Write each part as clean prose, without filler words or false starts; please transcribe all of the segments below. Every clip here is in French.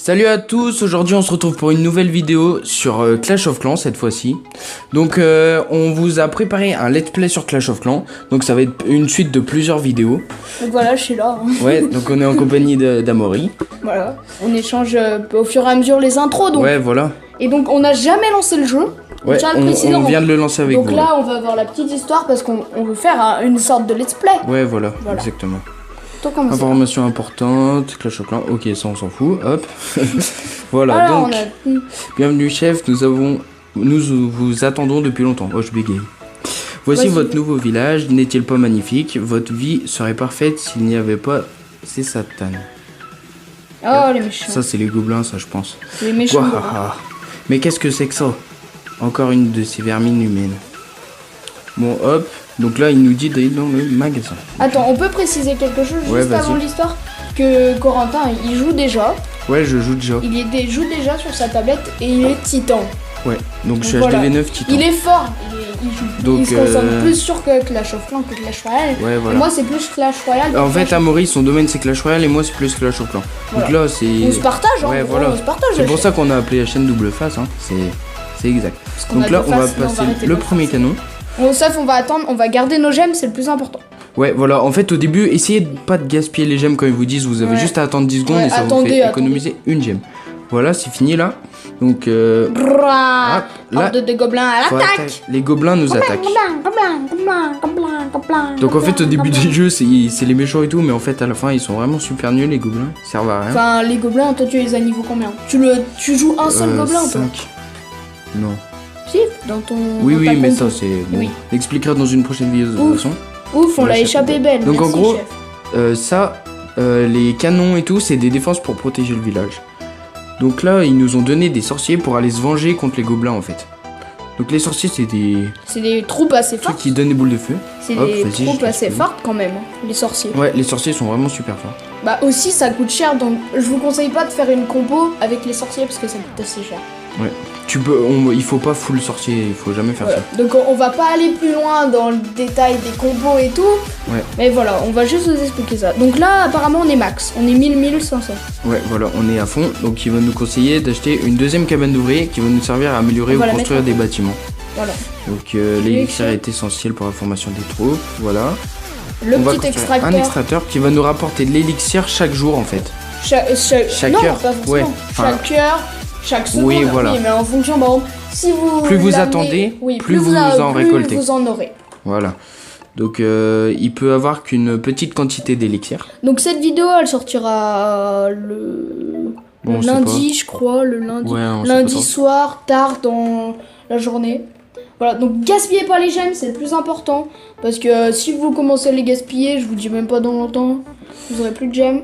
Salut à tous, aujourd'hui on se retrouve pour une nouvelle vidéo sur Clash of Clans cette fois-ci. Donc on vous a préparé un let's play sur Clash of Clans, donc ça va être une suite de plusieurs vidéos. Donc voilà, je suis là. Ouais, donc on est en compagnie d'Amaury. Voilà, on échange au fur et à mesure les intros donc. Ouais, voilà. Et donc on n'a jamais lancé le jeu. Ouais, on vient de le lancer avec donc vous. Donc là on va voir la petite histoire parce qu'on veut faire une sorte de let's play. Ouais, voilà. Exactement. Information importante, Clash of Clans, ok, ça on s'en fout, hop. Voilà, alors, donc, bienvenue chef, nous vous attendons depuis longtemps. Oh, je bégaye. Voici votre nouveau village, n'est-il pas magnifique? Votre vie serait parfaite s'il n'y avait pas ces satanes. Oh, les méchants. Ça, c'est les gobelins, ça, je pense. Les méchants. Mais qu'est-ce que c'est que ça? Encore une de ces vermines humaines. Bon, hop. Donc là, il nous dit d'aller dans le magasin. Attends, on peut préciser quelque chose juste avant l'histoire que Corentin, il joue déjà. Ouais, je joue déjà. Il joue déjà sur sa tablette et il est titan. Ouais, donc je suis HDV9 titan. Il est fort, il se concentre plus sur Clash of Clans que Clash Royale. Ouais, voilà. Et moi, c'est plus Clash Royale. En fait, Amaury, son domaine c'est Clash Royale et moi c'est plus Clash of Clans. Voilà. Donc là, c'est. On se partage, hein. Ouais, voilà. On se partage. C'est pour ça qu'on a appelé la chaîne Double Face, hein. C'est exact. Donc là, on va passer le premier canon. Bon, sauf on va attendre, on va garder nos gemmes, c'est le plus important. Ouais, voilà, en fait au début, essayez de pas de gaspiller les gemmes quand ils vous disent, vous avez juste à attendre 10 secondes et ça vous fait économiser une gemme. Voilà, c'est fini là. Donc là, des gobelins à l'attaque. Les gobelins nous attaquent. Donc en fait au début du jeu, c'est les méchants et tout, mais en fait à la fin, ils sont vraiment super nuls les gobelins, ils servent à rien. Enfin, les gobelins, toi tu les as niveau combien? Tu joues un seul gobelin, 5. Non. Si, dans ton. Oui, mais ça c'est. Bon, oui. On expliquera dans une prochaine vidéo de toute façon. Ouf, on l'a échappé belle. Donc merci, en gros, chef. les canons et tout, c'est des défenses pour protéger le village. Donc là, ils nous ont donné des sorciers pour aller se venger contre les gobelins en fait. Donc les sorciers, c'est des troupes assez fortes. Ceux qui donnent des boules de feu. C'est des troupes assez fortes quand même, les sorciers. Ouais, les sorciers sont vraiment super forts. Bah aussi, ça coûte cher, donc je vous conseille pas de faire une combo avec les sorciers parce que ça coûte assez cher. Ouais. Il faut pas full sorcier, il faut jamais faire ça. Donc on va pas aller plus loin dans le détail des combos et tout. Ouais. Mais voilà, on va juste vous expliquer ça. Donc là, apparemment, on est max. On est 1500. Ouais, voilà, on est à fond. Donc il va nous conseiller d'acheter une deuxième cabane d'ouvriers qui va nous servir à améliorer ou construire des bâtiments. Voilà. Donc l'élixir est essentiel pour la formation des troupes. Voilà. Le petit extracteur. Un extracteur qui va nous rapporter de l'élixir chaque jour en fait. Chaque heure. Pas forcément. Ouais. Chaque heure. Chaque seconde, oui, voilà. Mais en fonction, par exemple, si vous plus vous attendez, plus vous en récoltez. Vous en aurez. Voilà. Donc il peut avoir qu'une petite quantité d'élixir. Donc cette vidéo, elle sortira le lundi, je crois, le lundi. Ouais, lundi soir, tard dans la journée. Voilà, donc gaspillez pas les gemmes, c'est le plus important. Parce que si vous commencez à les gaspiller, je vous dis même pas dans longtemps, vous aurez plus de gemmes.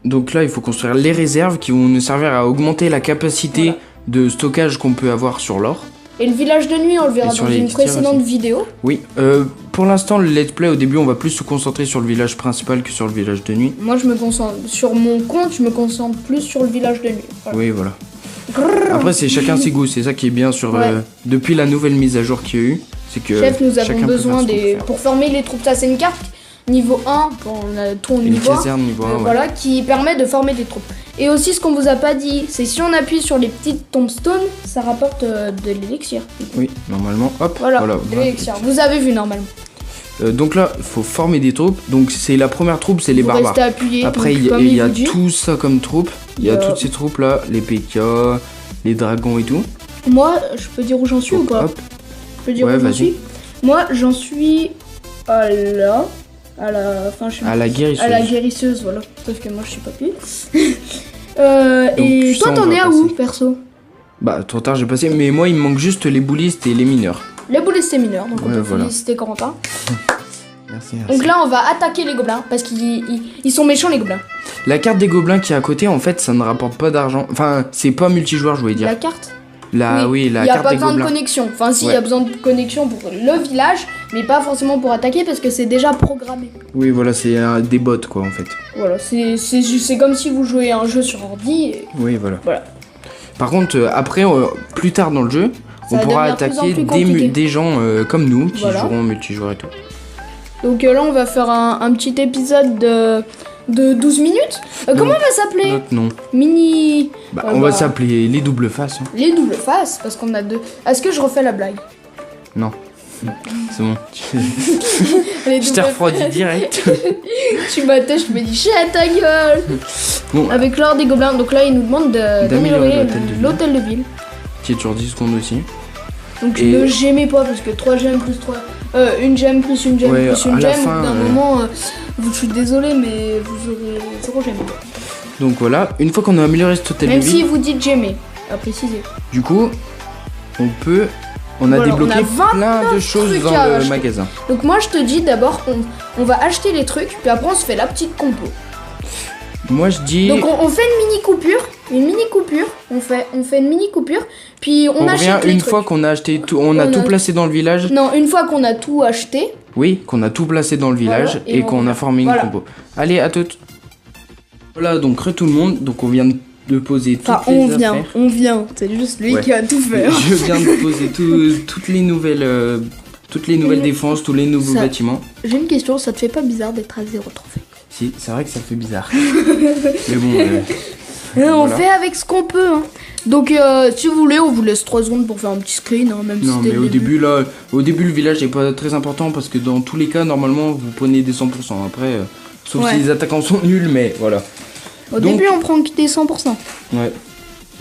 Donc là, il faut construire les réserves qui vont nous servir à augmenter la capacité de stockage qu'on peut avoir sur l'or. Et le village de nuit, on le verra dans une précédente vidéo. Oui, pour l'instant, le let's play, au début, on va plus se concentrer sur le village principal que sur le village de nuit. Moi, je me concentre sur mon compte, je me concentre plus sur le village de nuit. Voilà. Oui, voilà. Après, c'est chacun ses goûts, c'est ça qui est bien sur depuis la nouvelle mise à jour qu'il y a eu. C'est que chef, nous avons besoin pour former les troupes, ça c'est une carte niveau 1 pour ton niveau 1, voilà, qui permet de former des troupes. Et aussi ce qu'on vous a pas dit, c'est si on appuie sur les petites tombstones, ça rapporte de l'élixir. Oui, normalement, hop, voilà de l'élixir. Vous avez vu normalement. Donc là, il faut former des troupes. Donc c'est la première troupe, c'est les barbares. Appuyé, après, il y a tout ça comme troupe. Il y a toutes ces troupes là, les PK, les dragons et tout. Moi, je peux dire où j'en suis ou pas? Je peux dire où j'en suis. Moi, j'en suis à la guérisseuse. À la guérisseuse, voilà. Sauf que moi, je suis pas plus. Et toi, t'en es à où, perso? Bah, trop tard, j'ai passé. Mais moi, il me manque juste les boulistes et les mineurs. Les boulistes et mineurs, donc on peut féliciter Corentin. Merci. Donc là, on va attaquer les gobelins, parce qu'ils sont méchants, les gobelins. La carte des gobelins qui est à côté, en fait, ça ne rapporte pas d'argent. Enfin, c'est pas multijoueur, je voulais dire. La carte? Oui, la carte des gobelins. Il n'y a pas besoin de connexion. Enfin, si, il y a besoin de connexion pour le village, mais pas forcément pour attaquer parce que c'est déjà programmé. Oui, voilà, c'est des bots, quoi, en fait. Voilà, c'est comme si vous jouez à un jeu sur ordi. Oui, voilà. Par contre, après, plus tard dans le jeu, on pourra attaquer des gens comme nous qui joueront multijoueur et tout. Donc là, on va faire un petit épisode de 12 minutes. Comment on va s'appeler? Notre nom. Mini... on va s'appeler les doubles faces. Hein. Les doubles faces, parce qu'on a deux. Est-ce que je refais la blague? Non. C'est bon. Je t'ai refroidi direct. Tu m'attaches, je me dis chien ta gueule. Bon, avec l'or des gobelins. Donc là, il nous demande d'améliorer l'hôtel de ville. Qui est toujours 10 secondes aussi. Donc ne gémez pas parce que 3 gemmes plus 3. Une gemme plus une gemme plus une gemme. Au bout d'un moment, je suis désolé, mais vous aurez 0 gemmes. Donc voilà, une fois qu'on a amélioré cet hôtel de ville. Même si vous dites gémer, à préciser. Du coup, on a débloqué plein de choses dans le magasin. Donc moi je te dis d'abord on va acheter les trucs, puis après on se fait la petite compo. Moi je dis... Donc on fait une mini coupure, on fait une mini coupure, puis on achète les trucs. Une fois qu'on a acheté tout, on a tout placé dans le village. Non, une fois qu'on a tout acheté. Oui, qu'on a tout placé dans le village et qu'on a formé une compo. Allez, à toutes. Voilà, donc tout le monde, donc on vient de poser toutes les affaires. On vient, c'est juste lui qui a tout fait. Je viens de poser toutes les nouvelles défenses, tous les nouveaux bâtiments. J'ai une question, ça te fait pas bizarre d'être à 0 trophée? Si, c'est vrai que ça fait bizarre. Mais bon, on fait avec ce qu'on peut. Hein. Donc si vous voulez, on vous laisse 3 secondes pour faire un petit screen, hein, même non, si mais au début, le village n'est pas très important parce que dans tous les cas, normalement, vous prenez des 100%. Après, sauf si les attaquants sont nuls, mais voilà. Au début, on prend des 100%. Ouais.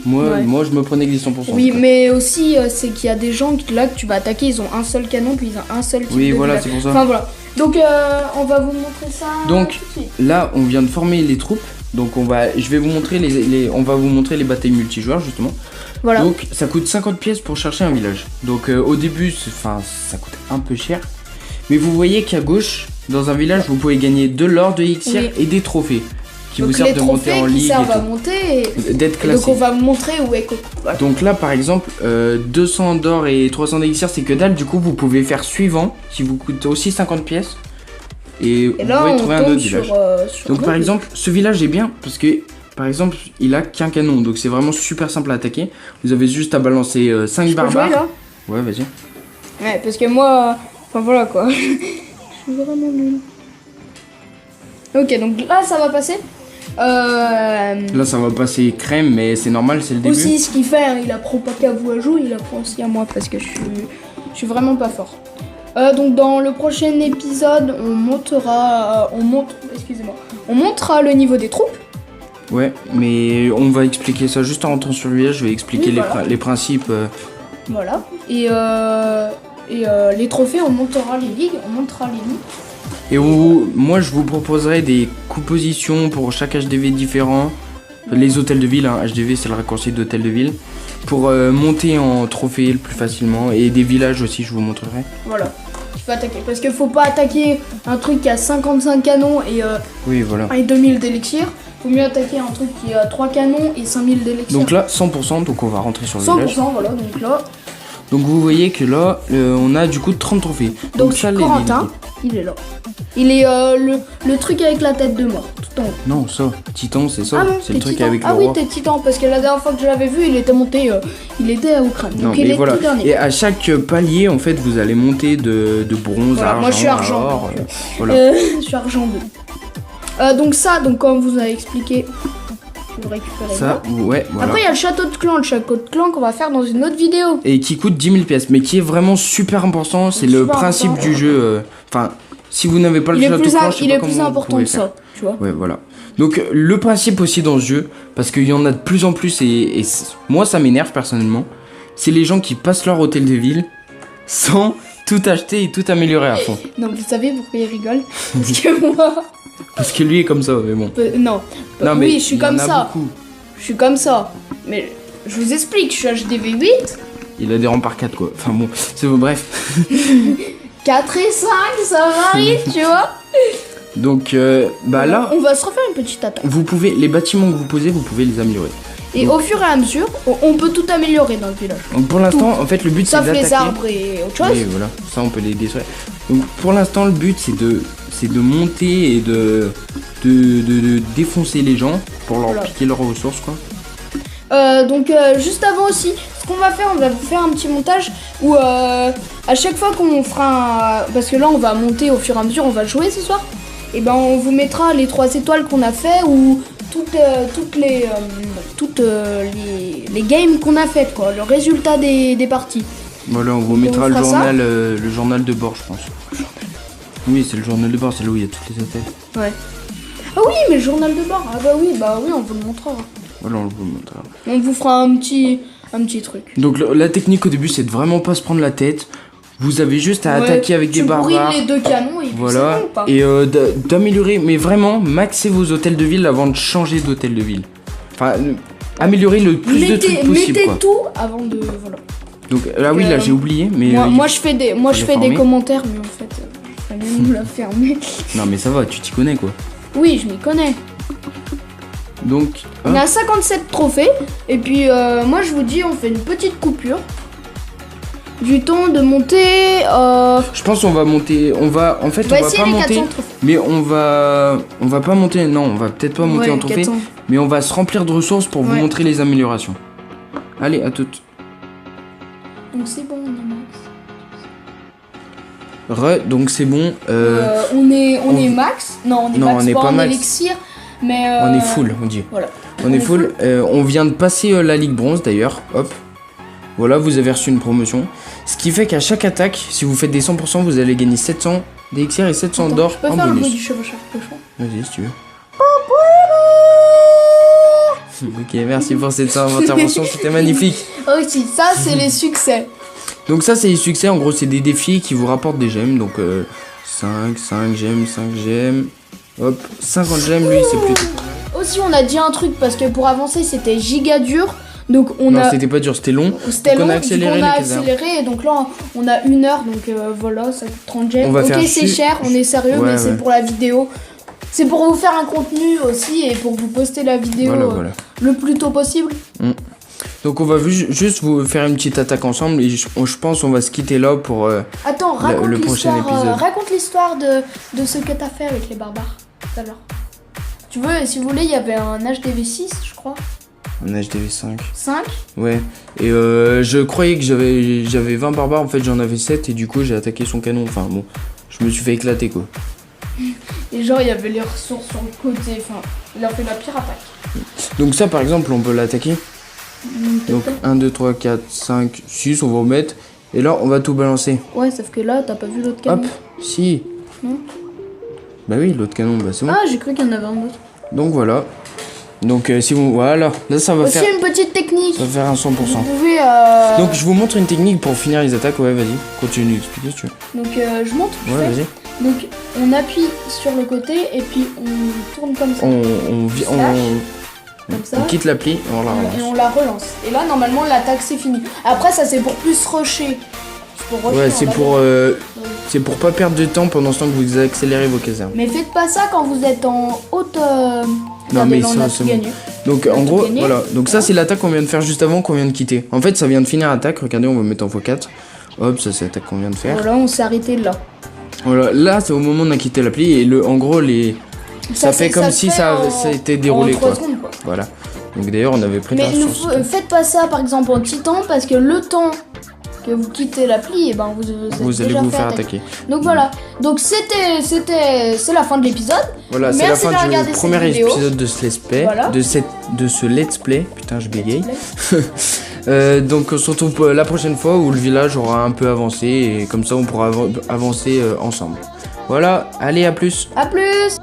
Moi, je me prenais que des 100%. Oui, mais aussi, c'est qu'il y a des gens que tu vas attaquer, ils ont un seul canon, puis ils ont un seul type de voilà, c'est pour ça. Enfin, voilà. Donc, on va vous montrer ça. Donc, là, on vient de former les troupes. Donc, je vais vous montrer on va vous montrer les batailles multijoueurs, justement. Voilà. Donc, ça coûte 50 pièces pour chercher un village. Donc, au début, ça coûte un peu cher. Mais vous voyez qu'à gauche, dans un village, vous pouvez gagner de l'or, de l'élixir et des trophées. Qui vous servent de monter en ligue. D'être classé. Donc on va montrer où est Coco. Voilà. Donc là par exemple 200 d'or et 300 d'élixir c'est que dalle, du coup vous pouvez faire suivant qui vous coûte aussi 50 pièces et vous là, pouvez trouver un autre village. Donc par exemple ce village est bien parce que par exemple il a qu'un canon donc c'est vraiment super simple à attaquer. Vous avez juste à balancer 5 barbares. Jouer, là ouais vas-y. Ouais parce que moi enfin voilà quoi. Je suis vraiment nul. Ok donc là ça va passer. Là ça va passer crème mais c'est normal, c'est le début. Aussi ce qu'il fait, hein, il apprend pas qu'à vous à jouer, il apprend aussi à moi parce que je suis vraiment pas fort. Donc dans le prochain épisode on montrera le niveau des troupes. Ouais mais on va expliquer ça juste en rentrant sur le village, je vais expliquer les principes. Voilà et les trophées on montera les ligues, Et moi je vous proposerai des compositions pour chaque HDV différent. Les hôtels de ville, hein. HDV c'est le raccourci d'hôtel de ville. Pour monter en trophée le plus facilement. Et des villages aussi je vous montrerai. Voilà, tu peux attaquer. Parce qu'il faut pas attaquer un truc qui a 55 canons et 2000 d'élixir. Faut mieux attaquer un truc qui a 3 canons et 5000 d'élixir. Donc là 100%, donc on va rentrer sur le village. 100% voilà, donc là. Donc vous voyez que là on a du coup 30 trophées. Donc ça, Corentin, il est là. Il est le truc avec la tête de mort, tout en haut. Non, ça, Titan, c'est ça. C'est le truc titan. avec le roi. Ah oui, t'es Titan, parce que la dernière fois que je l'avais vu, il était monté, il était au crâne. Non, donc il est voilà. tout dernier. Et à chaque palier, en fait, vous allez monter de bronze voilà, à argent. Moi, je suis argent. Or, voilà. Je suis argent 2. Donc ça, comme vous avez expliqué, vous récupérez ça. Ouais, voilà. Après, il y a le château de clan qu'on va faire dans une autre vidéo. Et qui coûte 10 000 pièces, mais qui est vraiment super important. C'est le principe du jeu. Enfin... Si vous n'avez pas le château de clan, il est plus important que ça, tu vois. Ouais, voilà. Donc le principe aussi dans ce jeu, parce qu'il y en a de plus en plus et moi ça m'énerve personnellement, c'est les gens qui passent leur hôtel de ville sans tout acheter et tout améliorer à fond. Non, vous savez pourquoi il rigole? Parce que moi... Parce que lui est comme ça, mais bon. Non, mais oui, je suis comme ça. Je suis comme ça. Mais je vous explique, je suis HDV 8. Il a des remparts 4 quoi. Enfin bon, c'est bref. 4 et 5, ça varie, tu vois. Donc là... On va se refaire une petite attaque. Vous pouvez, les bâtiments que vous posez, vous pouvez les améliorer. Et donc, au fur et à mesure, on peut tout améliorer dans le village. Donc pour l'instant, en fait, le but c'est d'attaquer... Sauf les arbres et autre chose. Oui, voilà, ça on peut les détruire. Donc pour l'instant, le but c'est de monter et de défoncer les gens pour leur piquer leurs ressources, quoi. Donc juste avant aussi, ce qu'on va faire, on va vous faire un petit montage où à chaque fois qu'on fera parce que là on va monter au fur et à mesure, on va jouer ce soir. et ben on vous mettra les 3 étoiles qu'on a fait ou toutes les games qu'on a faites, quoi, le résultat des parties. Voilà, on vous mettra le journal de bord, je pense. Oui, c'est le journal de bord, c'est là où il y a toutes les attaques. Ouais. Ah oui, mais le journal de bord. Ah bah oui, on vous le montrera. Voilà, on vous le montrera. On vous fera un petit truc. Donc la technique au début, c'est de vraiment pas se prendre la tête. Vous avez juste à attaquer avec des barbares. Tu les 2 canons et voilà. Bon, et d'améliorer, mais vraiment maxer vos hôtels de ville avant de changer d'hôtel de ville. Enfin, améliorer le plus de trucs possible. Mettez tout avant de voilà. Donc là oui, là j'ai oublié, mais moi je fais des commentaires, mais en fait, fallait nous la fermer. Non mais ça va, tu t'y connais quoi. Oui, je m'y connais. Donc on a 57 trophées et puis moi je vous dis, on fait une petite coupure. Du temps de monter. Je pense qu'on va monter. On va pas monter. Mais on va pas monter. Non, on va peut-être pas monter en trophée. Mais on va se remplir de ressources pour vous montrer les améliorations. Allez, à toutes. Donc c'est bon, on est max. Donc c'est bon. On est max. Non, on est pas max. Élixir, mais on est full, on dit. Voilà. On est full. On vient de passer la Ligue Bronze d'ailleurs. Hop. Voilà, vous avez reçu une promotion. Ce qui fait qu'à chaque attaque, si vous faites des 100%, vous allez gagner 700 d'élixir et 700 d'or en bonus. Je peux faire le bruit du chevaucheur cochon. Vas-y, si tu veux. Ok, merci pour cette intervention, c'était magnifique. Ok, ça c'est les succès. Donc ça c'est les succès, en gros c'est des défis qui vous rapportent des gemmes. Donc 5 gemmes, 5 gemmes. Hop, 50 gemmes, lui c'est plutôt... Aussi on a dit un truc parce que pour avancer c'était giga dur. Donc c'était pas dur, c'était long. On a accéléré et donc là on a 1 heure, donc voilà, ça coûte 30 gemmes. Ok, c'est cher, on est sérieux, mais c'est pour la vidéo. C'est pour vous faire un contenu aussi et pour vous poster la vidéo le plus tôt possible. Donc on va juste vous faire une petite attaque ensemble et je pense on va se quitter là pour Attends, le prochain épisode. Raconte l'histoire de ce que t'as fait avec les barbares tout à l'heure. Tu veux, si vous voulez, il y avait un HDV6, je crois. Un HDV5. 5 ? Ouais. Et je croyais que j'avais 20 barbares, en fait j'en avais 7 et du coup j'ai attaqué son canon. Enfin bon, je me suis fait éclater quoi. Et genre il y avait les ressources sur le côté, enfin il a fait la pire attaque. Donc ça par exemple on peut l'attaquer. Donc 1, 2, 3, 4, 5, 6 on va remettre. Et là on va tout balancer. Ouais, sauf que là t'as pas vu l'autre canon. Hop, si. Non. Bah oui, l'autre canon, bah c'est bon. Ah, j'ai cru qu'il y en avait un autre. Donc voilà. Donc si vous... Voilà, là ça va aussi faire... une petite technique. Ça va faire un 100%. Vous pouvez... Donc je vous montre une technique pour finir les attaques. Ouais, vas-y, continue d'expliquer si tu veux. Donc je montre. Ouais, vas-y. Donc on appuie sur le côté et puis on tourne comme ça. Comme ça. On quitte l'appli et on la relance. Et on la relance. Et là normalement l'attaque c'est fini. Après ça c'est pour plus rusher. Ouais, c'est pour pas perdre de temps pendant ce temps que vous accélérez vos casernes. Mais faites pas ça quand vous êtes en haute... Non mais ça c'est bon. Donc en gros, voilà. Donc ça c'est l'attaque qu'on vient de faire juste avant qu'on vient de quitter. En fait ça vient de finir l'attaque, regardez on va mettre en x4. Hop, ça c'est l'attaque qu'on vient de faire. Voilà, on s'est arrêté là. Voilà, là c'est au moment où on a quitté l'appli et en gros ça fait comme si ça a été déroulé quoi. Secondes, quoi. Voilà. Donc d'ailleurs on avait pris la ressource. Mais faites pas ça par exemple en titan parce que le temps que vous quittez l'appli, et ben vous allez vous faire attaquer. Donc voilà. Donc c'est la fin de l'épisode. Voilà, c'est la fin du premier épisode de ce let's play. Voilà. De ce let's play. Putain, je bégaye. Donc on se retrouve la prochaine fois où le village aura un peu avancé et comme ça on pourra avancer ensemble. Voilà, allez, à plus. À plus.